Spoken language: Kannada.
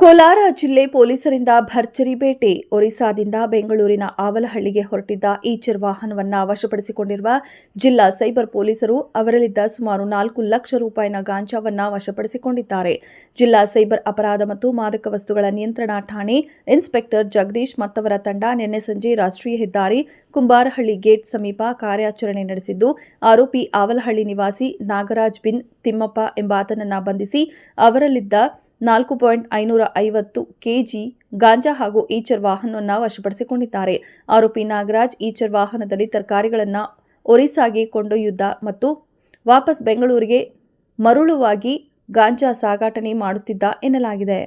ಕೋಲಾರ ಜಿಲ್ಲೆ ಪೊಲೀಸರಿಂದ ಭರ್ಜರಿ ಬೇಟೆ. ಒರಿಸ್ಸಾದಿಂದ ಬೆಂಗಳೂರಿನ ಆವಲಹಳ್ಳಿಗೆ ಹೊರಟಿದ್ದ ಈಚರ್ ವಾಹನವನ್ನು ವಶಪಡಿಸಿಕೊಂಡಿರುವ ಜಿಲ್ಲಾ ಸೈಬರ್ ಪೊಲೀಸರು ಅವರಲ್ಲಿದ್ದ ಸುಮಾರು 4 ಲಕ್ಷ ರೂಪಾಯಿನ ಗಾಂಜಾವನ್ನು ವಶಪಡಿಸಿಕೊಂಡಿದ್ದಾರೆ. ಜಿಲ್ಲಾ ಸೈಬರ್ ಅಪರಾಧ ಮತ್ತು ಮಾದಕ ವಸ್ತುಗಳ ನಿಯಂತ್ರಣ ಠಾಣೆ ಇನ್ಸ್ಪೆಕ್ಟರ್ ಜಗದೀಶ್ ಮತ್ತವರ ತಂಡ ನಿನ್ನೆ ಸಂಜೆ ರಾಷ್ಟ್ರೀಯ ಹೆದ್ದಾರಿ ಕುಂಬಾರಹಳ್ಳಿ ಗೇಟ್ ಸಮೀಪ ಕಾರ್ಯಾಚರಣೆ ನಡೆಸಿದ್ದು, ಆರೋಪಿ ಆವಲಹಳ್ಳಿ ನಿವಾಸಿ ನಾಗರಾಜ್ ಬಿನ್ ತಿಮ್ಮಪ್ಪ ಎಂಬಾತನನ್ನು ಬಂಧಿಸಿ ಅವರಲ್ಲಿದ್ದ 4.550 ಕೆಜಿ ಗಾಂಜಾ ಹಾಗೂ ಈಚರ್ ವಾಹನವನ್ನು ವಶಪಡಿಸಿಕೊಂಡಿದ್ದಾರೆ. ಆರೋಪಿ ನಾಗರಾಜ್ ಈಚರ್ ವಾಹನದಲ್ಲಿ ತರಕಾರಿಗಳನ್ನು ಒರಿಸ್ಸಾಗೆ ಕೊಂಡೊಯ್ಯುತ್ತಿದ್ದ ಮತ್ತು ವಾಪಸ್ ಬೆಂಗಳೂರಿಗೆ ಮರಳುವಾಗಿ ಗಾಂಜಾ ಸಾಗಾಟನೆ ಮಾಡುತ್ತಿದ್ದ ಎನ್ನಲಾಗಿದೆ.